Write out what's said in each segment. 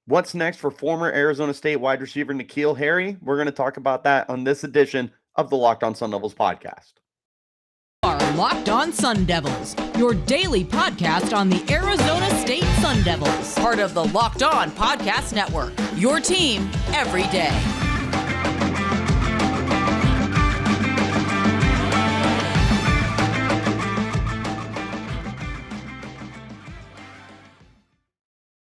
What's next for former Arizona State wide receiver N'Keal Harry? We're going to talk about that on this edition of the Locked On Sun Devils podcast. Are Locked On Sun Devils, your daily podcast on the Arizona State Sun Devils, part of the Locked On Podcast Network, your team every day.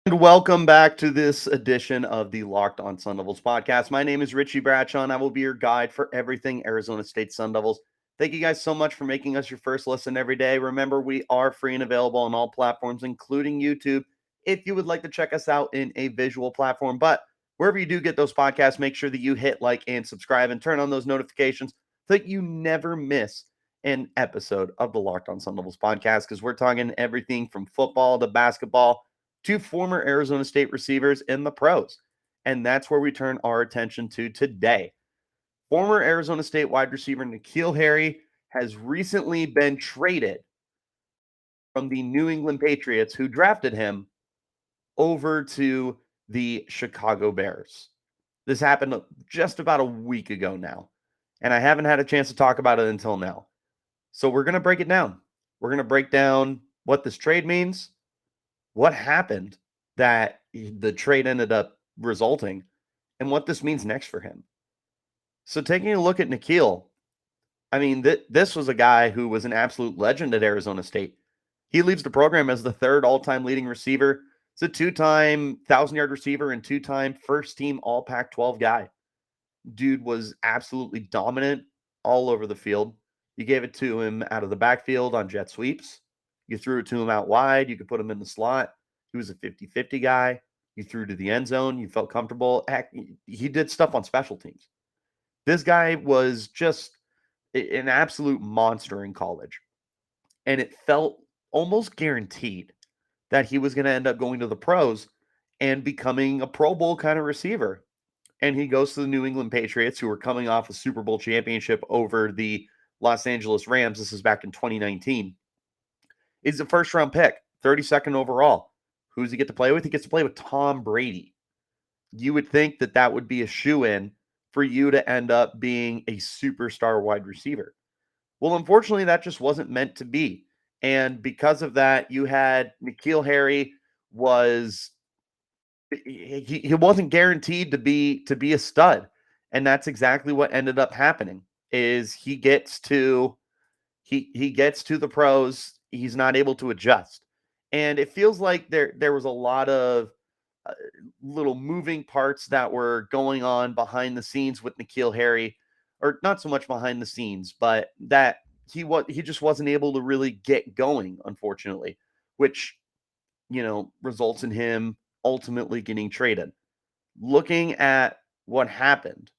And welcome back to this edition of the Locked On Sun Devils podcast. My name is Richie Bradshaw, and I will be your guide for everything Arizona State Sun Devils. Thank you guys so much for making us your first listen every day. Remember, we are free and available on all platforms, including YouTube, if you would like to check us out in a visual platform. But wherever you do get those podcasts, make sure that you hit like and subscribe and turn on those notifications so that you never miss an episode of the Locked On Sun Devils podcast, because we're talking everything from football to basketball to former Arizona State receivers in the pros. And that's where we turn our attention to today. Former Arizona State wide receiver N'Keal Harry has recently been traded from the New England Patriots, who drafted him, over to the Chicago Bears. This happened just about a week ago now, and I haven't had a chance to talk about it until now. So we're going to break it down. We're going to break down what this trade means, what happened that the trade ended up resulting, and what this means next for him. So taking a look at N'Keal, I mean, this was a guy who was an absolute legend at Arizona State. He leaves the program as the third all-time leading receiver. He's a two-time 1,000-yard receiver and two-time first-team All-Pac-12 guy. Dude was absolutely dominant all over the field. You gave it to him out of the backfield on jet sweeps. You threw it to him out wide. You could put him in the slot. He was a 50-50 guy. You threw to the end zone. You felt comfortable. Heck, he did stuff on special teams. This guy was just an absolute monster in college. And it felt almost guaranteed that he was going to end up going to the pros and becoming a Pro Bowl kind of receiver. And he goes to the New England Patriots, who were coming off a Super Bowl championship over the Los Angeles Rams. This is back in 2019. He's a first-round pick, 32nd overall. Who does he get to play with? He gets to play with Tom Brady. You would think that that would be a shoo-in for you to end up being a superstar wide receiver. Well, unfortunately, that just wasn't meant to be. And because of that, you had N'Keal Harry he wasn't guaranteed to be a stud. And that's exactly what ended up happening. Is he gets to the pros, he's not able to adjust. And it feels like there was a lot of little moving parts that were going on behind the scenes with N'Keal Harry, or not so much behind the scenes, but that he just wasn't able to really get going, unfortunately, which, results in him ultimately getting traded. Looking at what happened,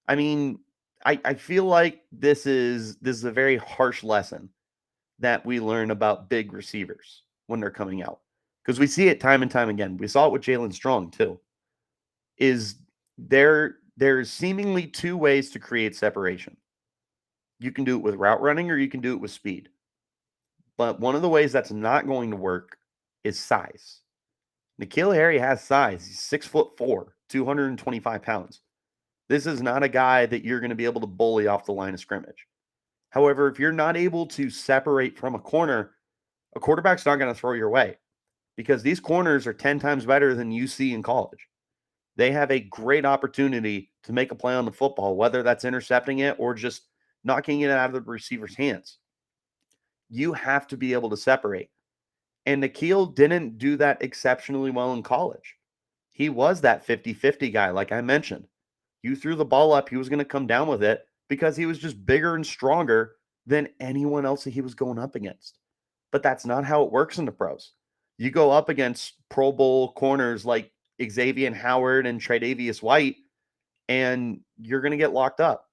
I mean, I feel like this is a very harsh lesson that we learn about big receivers when they're coming out. Because we see it time and time again. We saw it with Jalen Strong too. There's seemingly two ways to create separation. You can do it with route running, or you can do it with speed. But one of the ways that's not going to work is size. N'Keal Harry has size. He's 6'4", 225 pounds. This is not a guy that you're going to be able to bully off the line of scrimmage. However, if you're not able to separate from a corner, a quarterback's not going to throw your way, because these corners are 10 times better than you see in college. They have a great opportunity to make a play on the football, whether that's intercepting it or just knocking it out of the receiver's hands. You have to be able to separate. And N'Keal didn't do that exceptionally well in college. He was that 50-50 guy, like I mentioned. You threw the ball up, he was going to come down with it because he was just bigger and stronger than anyone else that he was going up against. But that's not how it works in the pros. You go up against Pro Bowl corners like Xavier Howard and Tre'Davious White, and you're going to get locked up.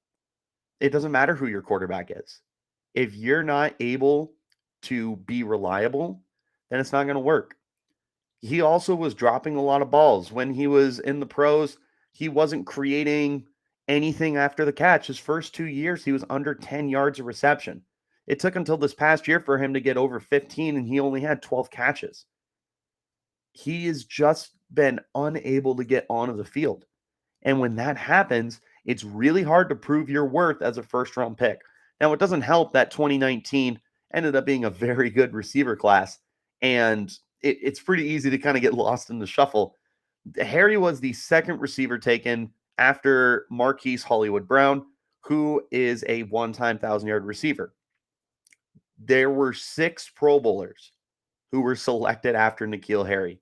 It doesn't matter who your quarterback is. If you're not able to be reliable, then it's not going to work. He also was dropping a lot of balls. When he was in the pros, he wasn't creating anything after the catch. His first 2 years, he was under 10 yards of reception. It took until this past year for him to get over 15, and he only had 12 catches. He is just been unable to get onto the field. And when that happens, it's really hard to prove your worth as a first round pick. Now, it doesn't help that 2019 ended up being a very good receiver class, and it's pretty easy to kind of get lost in the shuffle. Harry was the second receiver taken after Marquise Hollywood Brown, who is a one time 1,000-yard receiver. There were 6 Pro Bowlers who were selected after N'Keal Harry.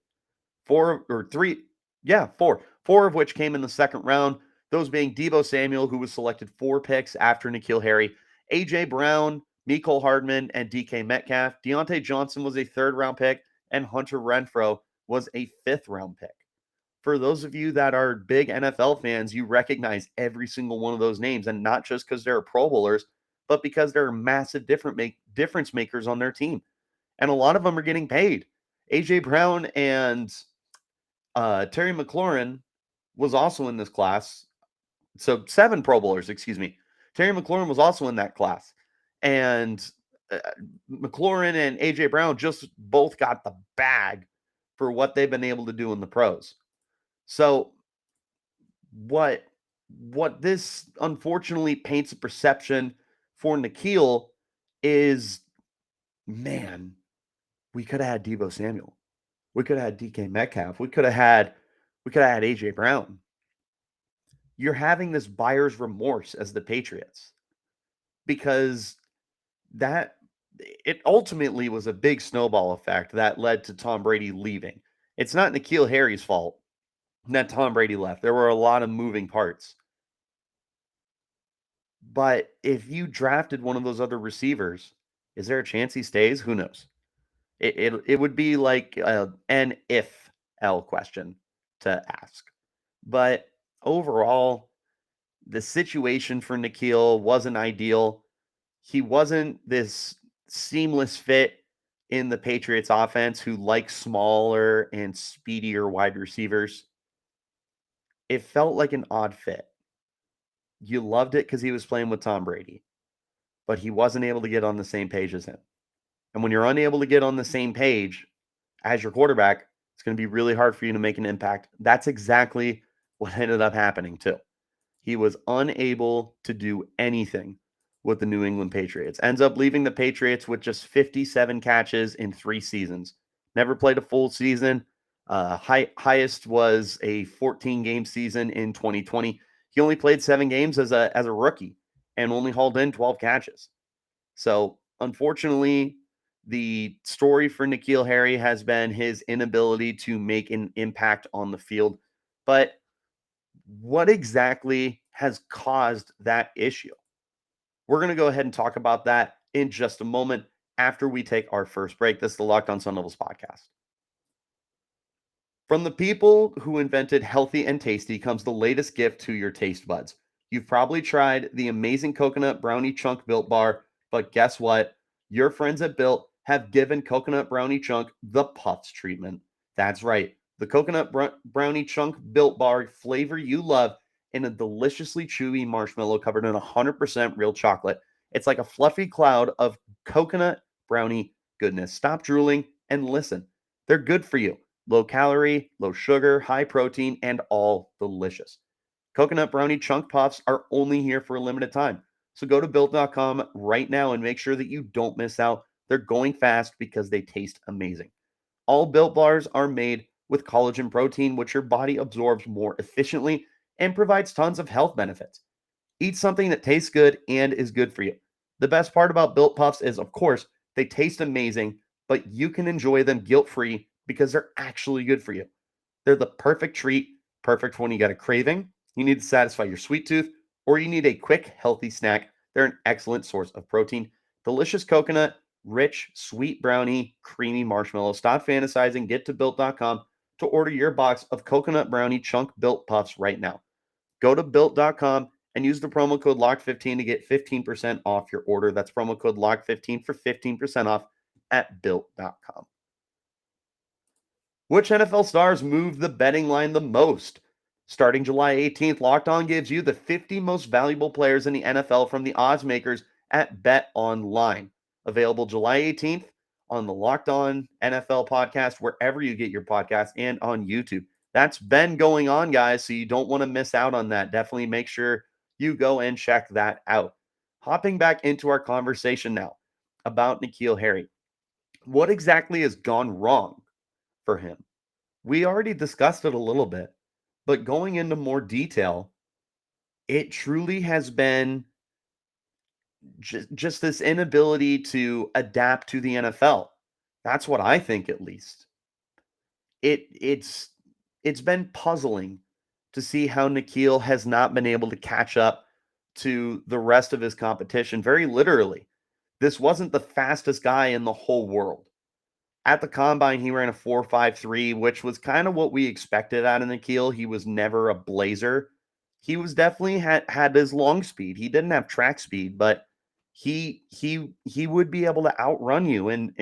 4 or 3, yeah, 4. 4 of which came in the second round, those being Deebo Samuel, who was selected 4 picks after N'Keal Harry, A.J. Brown, Mecole Hardman, and DK Metcalf. Deontay Johnson was a third-round pick, and Hunter Renfrow was a fifth-round pick. For those of you that are big NFL fans, you recognize every single one of those names, and not just because they're Pro Bowlers, but because they're massive difference makers on their team. And a lot of them are getting paid. A.J. Brown and Terry McLaurin was also in this class. So 7 Pro Bowlers, excuse me. Terry McLaurin was also in that class. And McLaurin and A.J. Brown just both got the bag for what they've been able to do in the pros. So what this unfortunately paints a perception for N'Keal is, man, we could have had Deebo Samuel. We could have had DK Metcalf. We could have had AJ Brown. You're having this buyer's remorse as the Patriots because that it ultimately was a big snowball effect that led to Tom Brady leaving. It's not N'Keal Harry's fault that Tom Brady left. There were a lot of moving parts. But if you drafted one of those other receivers, is there a chance he stays? Who knows? It would be like an if L question to ask. But overall, the situation for N'Keal wasn't ideal. He wasn't this seamless fit in the Patriots offense who likes smaller and speedier wide receivers. It felt like an odd fit. You loved it because he was playing with Tom Brady, but he wasn't able to get on the same page as him. And when you're unable to get on the same page as your quarterback, it's going to be really hard for you to make an impact. That's exactly what ended up happening, too. He was unable to do anything with the New England Patriots. Ends up leaving the Patriots with just 57 catches in 3 seasons. Never played a full season. Highest was a 14-game season in 2020. He only played 7 games as a rookie and only hauled in 12 catches. So, unfortunately, the story for N'Keal Harry has been his inability to make an impact on the field. But what exactly has caused that issue? We're going to go ahead and talk about that in just a moment after we take our first break. This is the Locked On Sun Devils podcast. From the people who invented healthy and tasty comes the latest gift to your taste buds. You've probably tried the amazing coconut brownie chunk Built Bar, but guess what? Your friends at Built have given coconut brownie chunk the Puffs treatment. That's right. The coconut brownie chunk Built Bar flavor you love in a deliciously chewy marshmallow covered in 100% real chocolate. It's like a fluffy cloud of coconut brownie goodness. Stop drooling and listen. They're good for you. Low calorie, low sugar, high protein, and all delicious. Coconut brownie chunk puffs are only here for a limited time. So go to built.com right now and make sure that you don't miss out. They're going fast because they taste amazing. All Built bars are made with collagen protein, which your body absorbs more efficiently and provides tons of health benefits. Eat something that tastes good and is good for you. The best part about Built Puffs is, of course, they taste amazing, but you can enjoy them guilt-free because they're actually good for you. They're the perfect treat, perfect when you got a craving, you need to satisfy your sweet tooth, or you need a quick, healthy snack. They're an excellent source of protein. Delicious coconut, rich, sweet brownie, creamy marshmallow. Stop fantasizing. Get to Built.com to order your box of coconut brownie chunk Built Puffs right now. Go to Built.com and use the promo code LOCK15 to get 15% off your order. That's promo code LOCK15 for 15% off at Built.com. Which NFL stars move the betting line the most? Starting July 18th, Locked On gives you the 50 most valuable players in the NFL from the odds makers at Bet Online. Available July 18th on the Locked On NFL podcast, wherever you get your podcast, and on YouTube. That's been going on, guys. So you don't want to miss out on that. Definitely make sure you go and check that out. Hopping back into our conversation now about N'Keal Harry. What exactly has gone wrong for him? We already discussed it a little bit, but going into more detail, it truly has been just this inability to adapt to the NFL. That's what I think, at least. It's been puzzling to see how N'Keal has not been able to catch up to the rest of his competition. Very literally, this wasn't the fastest guy in the whole world. At the combine, he ran a 4.53, which was kind of what we expected out of N'Keal. He was never a blazer. He was definitely had his long speed. He didn't have track speed, but he would be able to outrun you in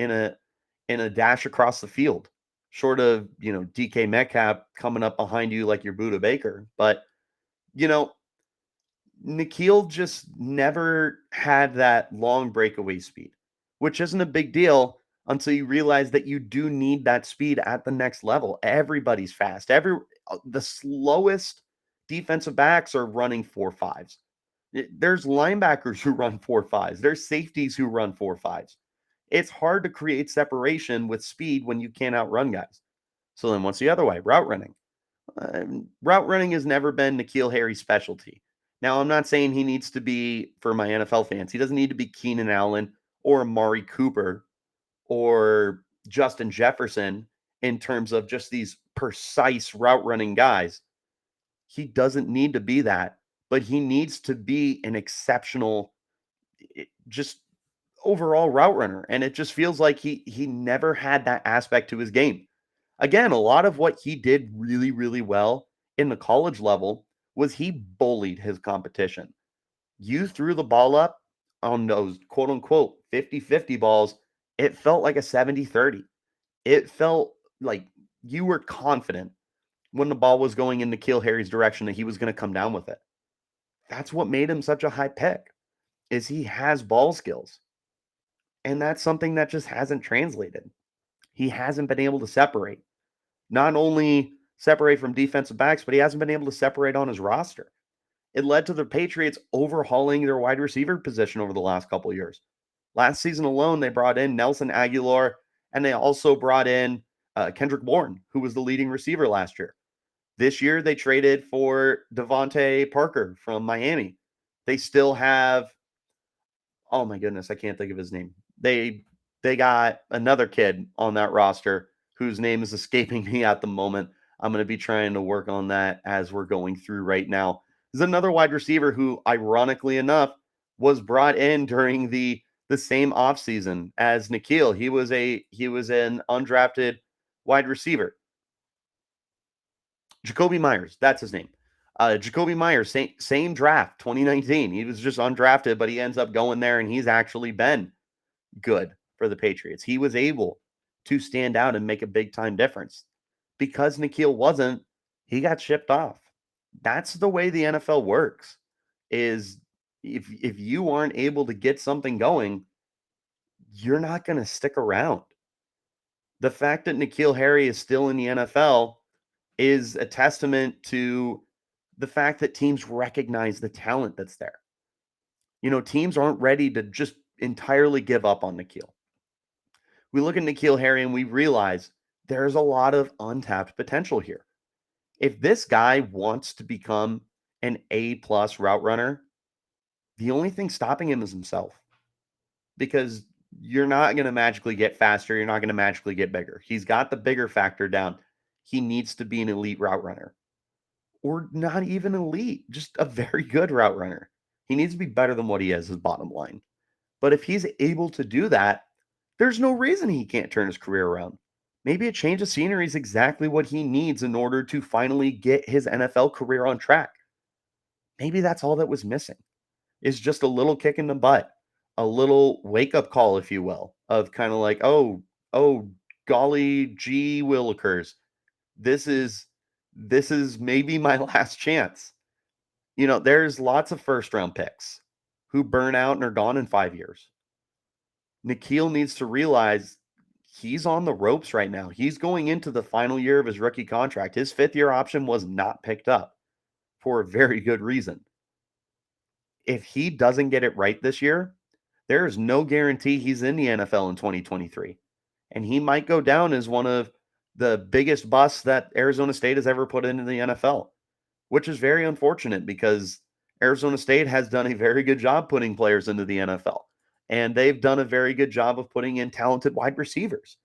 a dash across the field, short of DK Metcalf coming up behind you like your Buda Baker. But you know, N'Keal just never had that long breakaway speed, which isn't a big deal until you realize that you do need that speed at the next level. Everybody's fast. The slowest defensive backs are running 4.5s. There's linebackers who run 4.5s. There's safeties who run 4.5s. It's hard to create separation with speed when you can't outrun guys. So then what's the other way? Route running. Route running has never been N'Keal Harry's specialty. Now, I'm not saying he needs to be, for my NFL fans, he doesn't need to be Keenan Allen or Amari Cooper or Justin Jefferson in terms of just these precise route running guys. He doesn't need to be that, but he needs to be an exceptional, just overall route runner. And it just feels like he never had that aspect to his game. Again, a lot of what he did really, really well in the college level was he bullied his competition. You threw the ball up on those quote unquote 50-50 balls, it felt like a 70-30. It felt like you were confident when the ball was going in N'Keal Harry's direction that he was going to come down with it. That's what made him such a high pick, is he has ball skills. And that's something that just hasn't translated. He hasn't been able to separate. Not only separate from defensive backs, but he hasn't been able to separate on his roster. It led to the Patriots overhauling their wide receiver position over the last couple of years. Last season alone, they brought in Nelson Aguilar, and they also brought in Kendrick Bourne, who was the leading receiver last year. This year, they traded for Devontae Parker from Miami. They still have, oh my goodness, I can't think of his name. They got another kid on that roster whose name is escaping me at the moment. I'm going to be trying to work on that as we're going through right now. There's another wide receiver who, ironically enough, was brought in during the same offseason as N'Keal. He was an undrafted wide receiver. Jacoby Myers, that's his name. Jacoby Myers, same draft, 2019. He was just undrafted, but he ends up going there, and he's actually been good for the Patriots. He was able to stand out and make a big time difference. Because N'Keal wasn't, he got shipped off. That's the way the NFL works. Is if you aren't able to get something going, you're not going to stick around. The fact that N'Keal Harry is still in the NFL is a testament to the fact that teams recognize the talent that's there. Teams aren't ready to just entirely give up on N'Keal. We look at N'Keal Harry and we realize there's a lot of untapped potential here. If this guy wants to become an A-plus route runner, the only thing stopping him is himself. Because you're not going to magically get faster. You're not going to magically get bigger. He's got the bigger factor down. He needs to be an elite route runner. Or not even elite, just a very good route runner. He needs to be better than what he is bottom line. But if he's able to do that, there's no reason he can't turn his career around. Maybe a change of scenery is exactly what he needs in order to finally get his NFL career on track. Maybe that's all that was missing, is just a little kick in the butt, a little wake-up call, if you will, of kind of like, oh, golly gee willikers, this is maybe my last chance. There's lots of first-round picks who burn out and are gone in 5 years. N'Keal needs to realize he's on the ropes right now. He's going into the final year of his rookie contract. His 5th-year option was not picked up for a very good reason. If he doesn't get it right this year, there is no guarantee he's in the NFL in 2023. And he might go down as one of the biggest busts that Arizona State has ever put into the NFL, which is very unfortunate because Arizona State has done a very good job putting players into the NFL. And they've done a very good job of putting in talented wide receivers.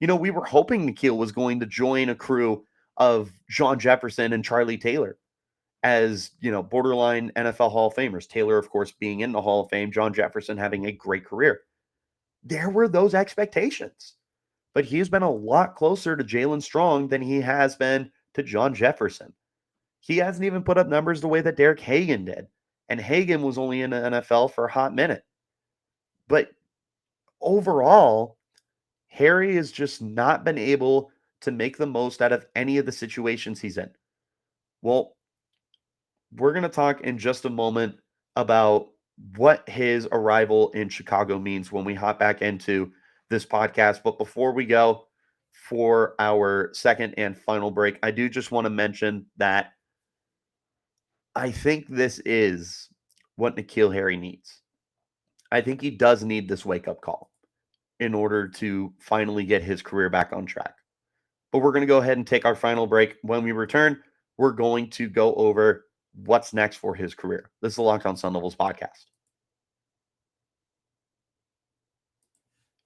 We were hoping N'Keal was going to join a crew of John Jefferson and Charlie Taylor as, borderline NFL Hall of Famers. Taylor, of course, being in the Hall of Fame, John Jefferson having a great career. There were those expectations. But he's been a lot closer to Jalen Strong than he has been to John Jefferson. He hasn't even put up numbers the way that Derek Hagan did. And Hagan was only in the NFL for a hot minute. But overall, Harry has just not been able to make the most out of any of the situations he's in. Well, we're going to talk in just a moment about what his arrival in Chicago means when we hop back into this podcast. But before we go for our second and final break, I do just want to mention that I think this is what N'Keal Harry needs. I think he does need this wake-up call in order to finally get his career back on track. But we're going to go ahead and take our final break. When we return, we're going to go over what's next for his career. This is the Locked On Sun Devils podcast.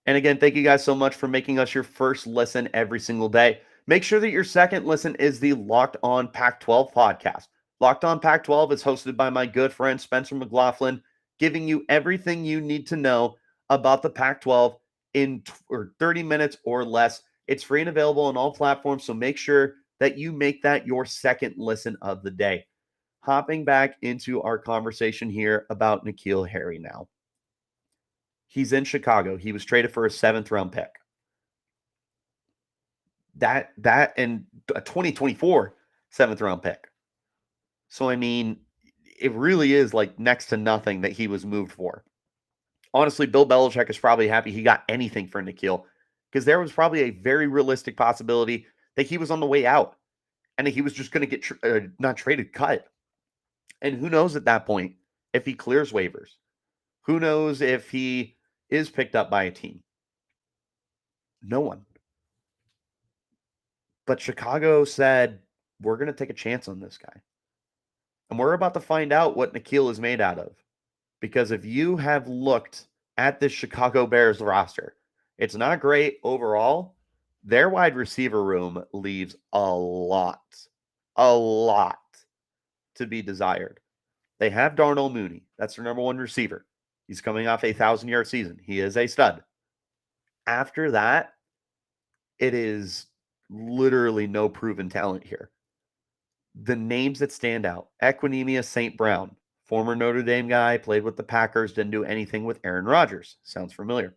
And again, thank you guys so much for making us your first listen every single day. Make sure that your second listen is the Locked On Pac-12 podcast. Locked On Pac-12 is hosted by my good friend Spencer McLaughlin, giving you everything you need to know about the Pac-12 in 30 minutes or less. It's free and available on all platforms, so make sure that you make that your second listen of the day. Hopping back into our conversation here about N'Keal Harry now. He's in Chicago. He was traded for a 7th-round pick. That and a 2024 7th-round pick. So, I mean, it really is like next to nothing that he was moved for. Honestly, Bill Belichick is probably happy he got anything for N'Keal because there was probably a very realistic possibility that he was on the way out and that he was just going to get not traded, cut. And who knows at that point if he clears waivers? Who knows if he is picked up by a team? No one. But Chicago said, we're going to take a chance on this guy. And we're about to find out what N'Keal is made out of. Because if you have looked at this Chicago Bears roster, it's not great overall. Their wide receiver room leaves a lot to be desired. They have Darnell Mooney. That's their number one receiver. He's coming off a 1,000-yard season. He is a stud. After that, it is literally no proven talent here. The names that stand out: Equinemius St. Brown, former Notre Dame guy, played with the Packers, didn't do anything with Aaron Rodgers. Sounds familiar.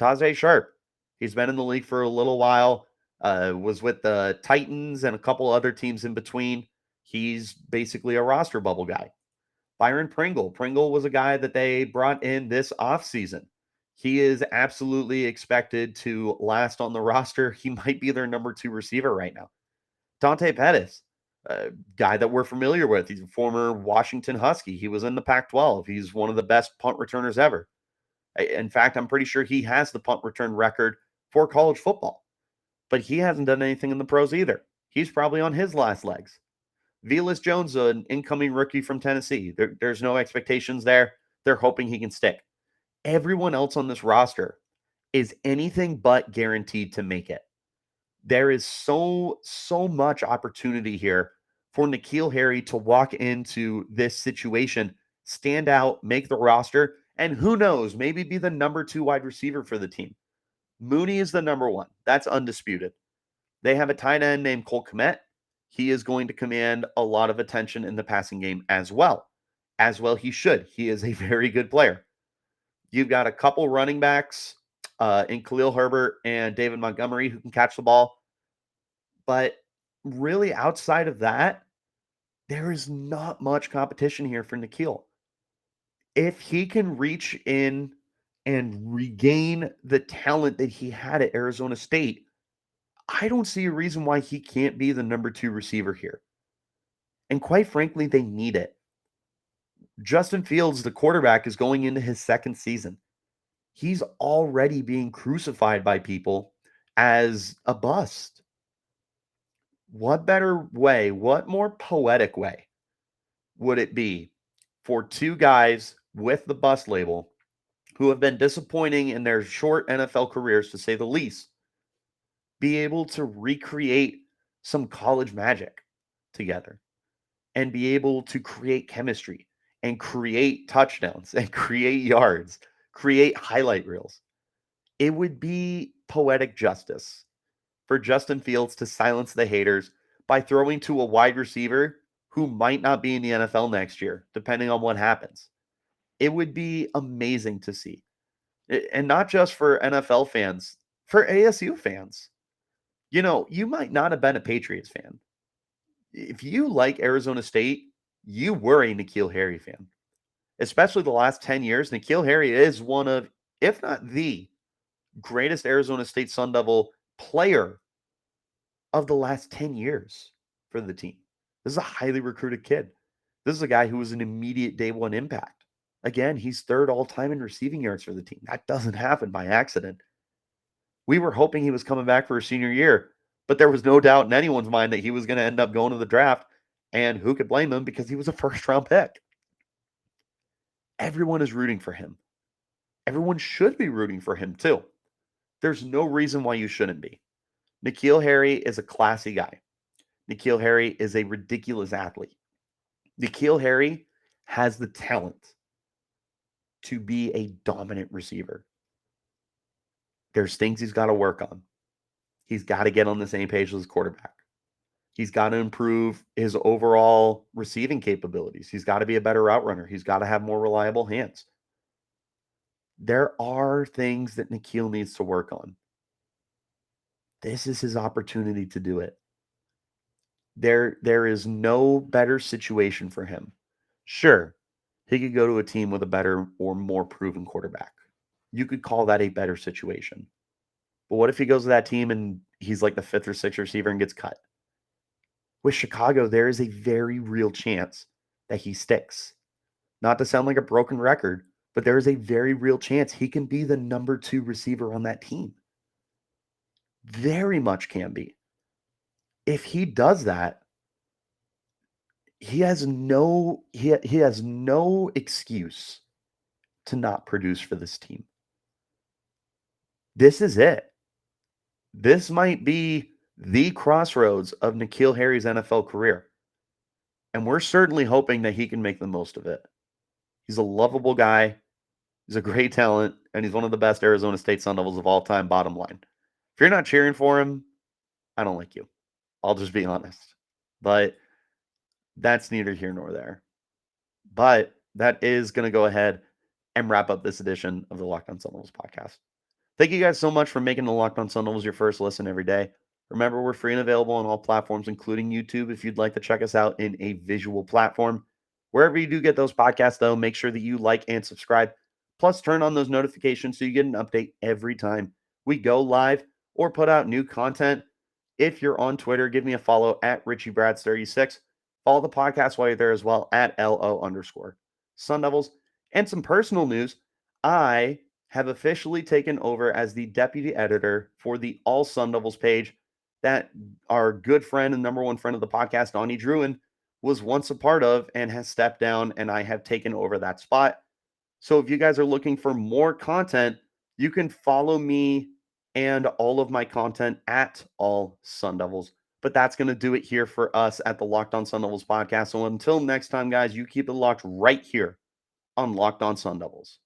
Tajay Sharp, he's been in the league for a little while, was with the Titans and a couple other teams in between. He's basically a roster bubble guy. Byron Pringle. Pringle was a guy that they brought in this offseason. He is absolutely expected to last on the roster. He might be their number 2 receiver right now. Dante Pettis, a guy that we're familiar with. He's a former Washington Husky. He was in the Pac-12. He's one of the best punt returners ever. In fact, I'm pretty sure he has the punt return record for college football. But he hasn't done anything in the pros either. He's probably on his last legs. Velus Jones, an incoming rookie from Tennessee. There's no expectations there. They're hoping he can stick. Everyone else on this roster is anything but guaranteed to make it. There is so much opportunity here for N'Keal Harry to walk into this situation, stand out, make the roster, and who knows, maybe be the number 2 wide receiver for the team. Mooney is the number 1. That's undisputed. They have a tight end named Cole Kmet. He is going to command a lot of attention in the passing game as well. As well he should. He is a very good player. You've got a couple running backs in Khalil Herbert and David Montgomery who can catch the ball. But really outside of that, there is not much competition here for N'Keal. If he can reach in and regain the talent that he had at Arizona State, I don't see a reason why he can't be the number 2 receiver here. And quite frankly, they need it. Justin Fields, the quarterback, is going into his second season. He's already being crucified by people as a bust. What better way, what more poetic way would it be for two guys with the bust label who have been disappointing in their short NFL careers, to say the least, be able to recreate some college magic together and be able to create chemistry and create touchdowns and create yards, create highlight reels? It would be poetic justice for Justin Fields to silence the haters by throwing to a wide receiver who might not be in the NFL next year, depending on what happens. It would be amazing to see. And not just for NFL fans, for ASU fans. You know, you might not have been a Patriots fan. If you like Arizona State, you were a N'Keal Harry fan. Especially the last 10 years, N'Keal Harry is one of, if not the greatest Arizona State Sun Devil player of the last 10 years for the team. This is a highly recruited kid. This is a guy who was an immediate day one impact. Again, he's third all time in receiving yards for the team. That doesn't happen by accident. We were hoping he was coming back for a senior year, but there was no doubt in anyone's mind that he was going to end up going to the draft. And who could blame him, because he was a first round pick? Everyone is rooting for him. Everyone should be rooting for him too. There's no reason why you shouldn't be. N'Keal Harry is a classy guy. N'Keal Harry is a ridiculous athlete. N'Keal Harry has the talent to be a dominant receiver. There's things he's got to work on. He's got to get on the same page as his quarterback. He's got to improve his overall receiving capabilities. He's got to be a better route runner. He's got to have more reliable hands. There are things that N'Keal needs to work on. This is his opportunity to do it. There is no better situation for him. Sure, he could go to a team with a better or more proven quarterback. You could call that a better situation. But what if he goes to that team and he's like the 5th or 6th receiver and gets cut? With Chicago, there is a very real chance that he sticks. Not to sound like a broken record, but there is a very real chance he can be the number 2 receiver on that team. Very much can be. If he does that, he has no excuse to not produce for this team. This is it. This might be the crossroads of N'Keal Harry's NFL career. And we're certainly hoping that he can make the most of it. He's a lovable guy. He's a great talent. And he's one of the best Arizona State Sun Devils of all time, bottom line. If you're not cheering for him, I don't like you. I'll just be honest. But that's neither here nor there. But that is going to go ahead and wrap up this edition of the Locked On Sun Devils podcast. Thank you guys so much for making the Locked On Sun Devils your first listen every day. Remember, we're free and available on all platforms, including YouTube, if you'd like to check us out in a visual platform. Wherever you do get those podcasts, though, make sure that you like and subscribe. Plus, turn on those notifications so you get an update every time we go live or put out new content. If you're on Twitter, give me a follow at RichieBrads36. Follow the podcast while you're there as well at LO_Sun Devils. And some personal news, I have officially taken over as the deputy editor for the All Sun Devils page that our good friend and number one friend of the podcast, Donnie Druin, was once a part of and has stepped down, and I have taken over that spot. So if you guys are looking for more content, you can follow me and all of my content at All Sun Devils. But that's going to do it here for us at the Locked On Sun Devils podcast. So until next time, guys, you keep it locked right here on Locked On Sun Devils.